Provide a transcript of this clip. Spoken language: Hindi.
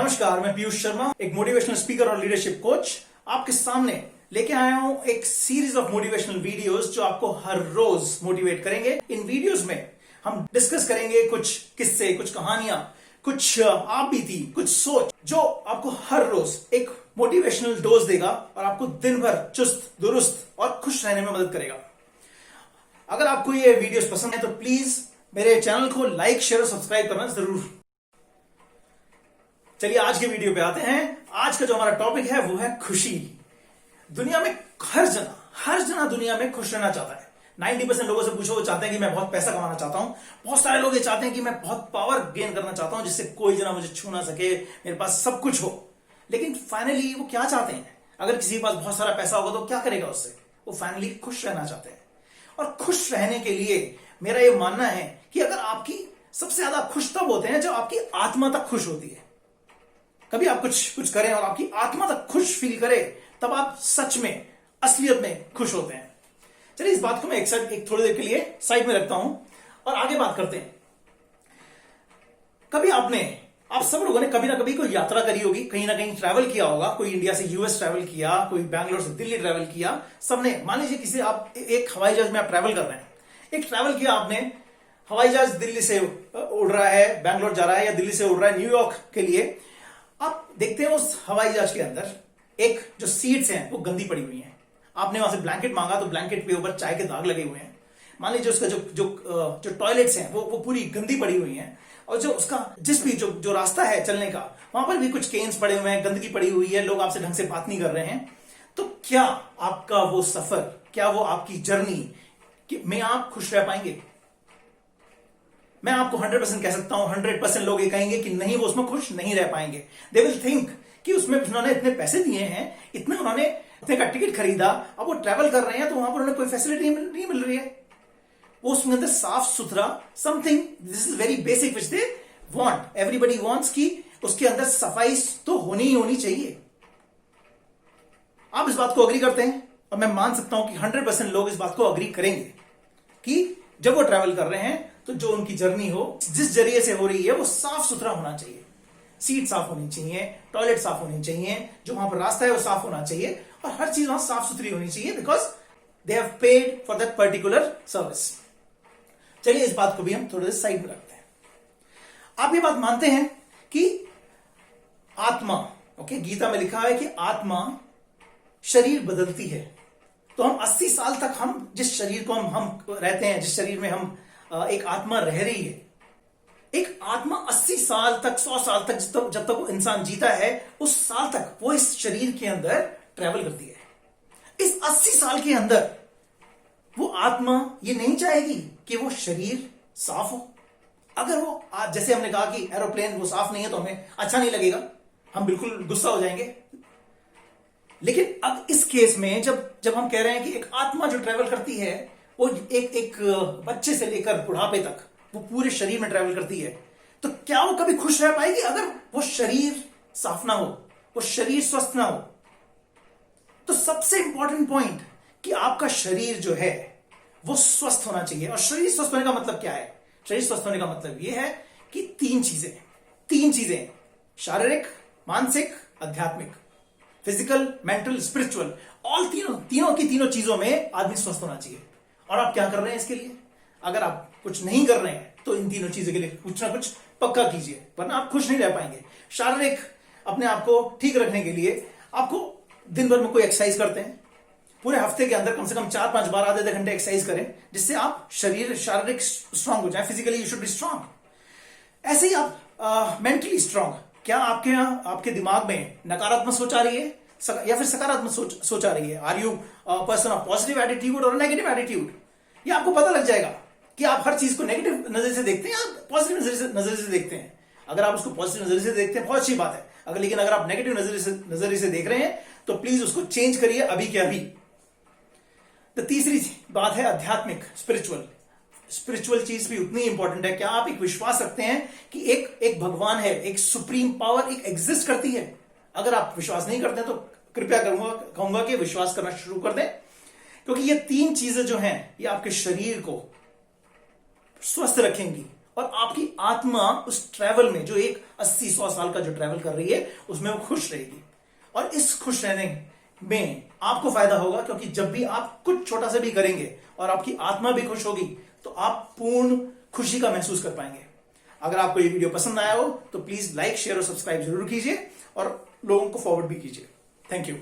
नमस्कार, मैं पीयूष शर्मा, एक मोटिवेशनल स्पीकर और लीडरशिप कोच आपके सामने लेके आया हूं एक सीरीज ऑफ मोटिवेशनल वीडियोस जो आपको हर रोज मोटिवेट करेंगे। इन वीडियोस में हम डिस्कस करेंगे कुछ किस्से, कुछ कहानियां, कुछ आप बीती, कुछ सोच जो आपको हर रोज एक मोटिवेशनल डोज देगा और आपको दिन भर चुस्त दुरुस्त और खुश रहने में मदद करेगा। अगर आपको ये वीडियोस पसंद है तो प्लीज मेरे चैनल को लाइक, शेयर और सब्सक्राइब करना जरूर। चलिए आज के वीडियो पे आते हैं। आज का जो हमारा टॉपिक है वो है खुशी। दुनिया में हर जना दुनिया में खुश रहना चाहता है। 90% लोगों से पूछो, वो चाहते हैं कि मैं बहुत पैसा कमाना चाहता हूं। बहुत सारे लोग ये चाहते हैं कि मैं बहुत पावर गेन करना चाहता हूं जिससे कोई जना मुझे छू ना सके, मेरे पास सब कुछ हो। लेकिन फाइनली वो क्या चाहते हैं? अगर किसी के पास बहुत सारा पैसा होगा तो क्या करेगा उससे? वो फाइनली खुश रहना चाहते हैं। और खुश रहने के लिए मेरा ये मानना है कि अगर आपकी सबसे ज्यादा खुश तब होते हैं जब आपकी आत्मा तक खुश होती है। कभी आप कुछ करें और आपकी आत्मा तक खुश फील करे, तब आप सच में असलियत में खुश होते हैं। चलिए इस बात को मैं एक थोड़ी देर के लिए साइड में रखता हूं और आगे बात करते हैं। कभी आप सब लोगों ने कभी ना कभी कोई यात्रा करी होगी, कहीं ना कहीं ट्रैवल किया होगा। कोई इंडिया से यूएस ट्रैवल किया, कोई बैंगलोर से दिल्ली ट्रैवल किया। सबने, मान लीजिए किसी आप एक हवाई जहाज में आप ट्रैवल कर रहे हैं, एक ट्रैवल किया आपने, हवाई जहाज दिल्ली से उड़ रहा है, बैंगलोर जा रहा है या दिल्ली से उड़ रहा है न्यूयॉर्क के लिए। आप देखते हैं उस हवाई जहाज के अंदर एक जो सीट्स हैं वो गंदी पड़ी हुई हैं। आपने वहां से ब्लैंकेट मांगा तो ब्लैंकेट पे ऊपर चाय के दाग लगे हुए हैं। मान लीजिए उसका जो टॉयलेट्स हैं वो पूरी गंदी पड़ी हुई हैं। और जो उसका जो रास्ता है चलने का, वहां पर भी कुछ केन्स पड़े हुए हैं, गंदगी पड़ी हुई है, लोग आपसे ढंग से बात नहीं कर रहे हैं। तो क्या आपका वो सफर, क्या वो आपकी जर्नी में आप खुश रह पाएंगे? मैं आपको 100% कह सकता हूं, 100% लोग ये कहेंगे कि नहीं, वो उसमें खुश नहीं रह पाएंगे। दे विल थिंक कि उसमें उन्होंने इतने पैसे दिए हैं, उन्होंने इतने का टिकट खरीदा, अब वो ट्रैवल कर रहे हैं तो वहां पर उन्हें कोई फैसिलिटी नहीं मिल रही है। वो उसके अंदर साफ सुथरा something, this is very basic which they want, everybody wants कि उसके अंदर सफाई तो होनी ही होनी चाहिए। आप इस बात को अग्री करते हैं और मैं मान सकता हूं कि 100% लोग इस बात को अग्री करेंगे कि जब वो ट्रैवल कर रहे हैं तो जो उनकी जर्नी हो, जिस जरिए से हो रही है, वो साफ सुथरा होना चाहिए। सीट साफ होनी चाहिए, टॉयलेट साफ होनी चाहिए, जो वहां पर रास्ता है वो साफ होना चाहिए और हर चीज वहां साफ सुथरी होनी चाहिए, because they have paid for that particular service. चलिए इस बात को भी हम थोड़े साइड में रखते हैं। आप ये बात मानते हैं कि आत्मा, ओके, गीता में लिखा है कि आत्मा शरीर बदलती है। तो हम 80 साल तक हम जिस शरीर को हम रहते हैं, जिस शरीर में हम एक आत्मा रह रही है, एक आत्मा 80 साल तक, 100 साल तक, जब तक वो इंसान जीता है, उस साल तक वो इस शरीर के अंदर ट्रैवल करती है। इस 80 साल के अंदर वो आत्मा ये नहीं चाहेगी कि वो शरीर साफ हो। अगर वो जैसे हमने कहा कि एरोप्लेन वो साफ नहीं है तो हमें अच्छा नहीं लगेगा, हम बिल्कुल गुस्सा हो जाएंगे। लेकिन अब इस केस में जब हम कह रहे हैं कि एक आत्मा जो ट्रैवल करती है, वो एक बच्चे से लेकर बुढ़ापे तक वो पूरे शरीर में ट्रैवल करती है, तो क्या वो कभी खुश रह पाएगी अगर वो शरीर साफ ना हो, वो शरीर स्वस्थ ना हो? तो सबसे इंपॉर्टेंट पॉइंट कि आपका शरीर जो है वो स्वस्थ होना चाहिए। और शरीर स्वस्थ होने का मतलब क्या है? शरीर स्वस्थ होने का मतलब यह है कि तीन चीजें, शारीरिक, मानसिक, आध्यात्मिक, फिजिकल, मेंटल, स्पिरिचुअल, ऑल तीनों चीजों में आदमी स्वस्थ होना चाहिए। और आप क्या कर रहे हैं इसके लिए? अगर आप कुछ नहीं कर रहे हैं तो इन तीनों चीजों के लिए कुछ ना कुछ पक्का कीजिए, वरना आप खुश नहीं रह पाएंगे। शारीरिक, अपने आप को ठीक रखने के लिए आपको दिन भर में कोई एक्सरसाइज करते हैं, पूरे हफ्ते के अंदर कम से कम 4-5 बार आधे घंटे एक्सरसाइज करें, जिससे आप शारीरिक स्ट्रांग हो जाए। Physically you should be strong. ऐसे ही आप मेंटली स्ट्रांग। क्या आपके दिमाग में नकारात्मक सोच आ रही है या फिर सकारात्मक सोच आ रही है? Are you person of positive attitude और नेगेटिव एटीट्यूड? ये आपको पता लग जाएगा कि आप हर चीज को नेगेटिव नजर से देखते हैं या पॉजिटिव नजर से देखते हैं। अगर आप उसको पॉजिटिव नजर से देखते हैं बहुत अच्छी बात है, लेकिन अगर आप नेगेटिव नजरिए से देख रहे हैं तो प्लीज उसको चेंज करिए अभी के अभी। तो तीसरी बात है आध्यात्मिक, स्पिरिचुअल चीज भी उतनी इंपॉर्टेंट है। क्या आप एक विश्वास रखते हैं कि एक भगवान है, एक सुप्रीम पावर एक एग्जिस्ट करती है? अगर आप विश्वास नहीं करते तो कृपया कहूंगा कि विश्वास करना शुरू कर दें, क्योंकि ये तीन चीजें जो हैं ये आपके शरीर को स्वस्थ रखेंगी और आपकी आत्मा उस ट्रैवल में, जो एक 80-100 साल का जो ट्रैवल कर रही है, उसमें वो खुश रहेगी। और इस खुश रहने में आपको फायदा होगा, क्योंकि जब भी आप कुछ छोटा सा भी करेंगे और आपकी आत्मा भी खुश होगी, तो आप पूर्ण खुशी का महसूस कर पाएंगे। अगर आपको ये वीडियो पसंद आया हो तो प्लीज लाइक, शेयर और सब्सक्राइब जरूर कीजिए और लोगों को फॉरवर्ड भी कीजिए। Thank you.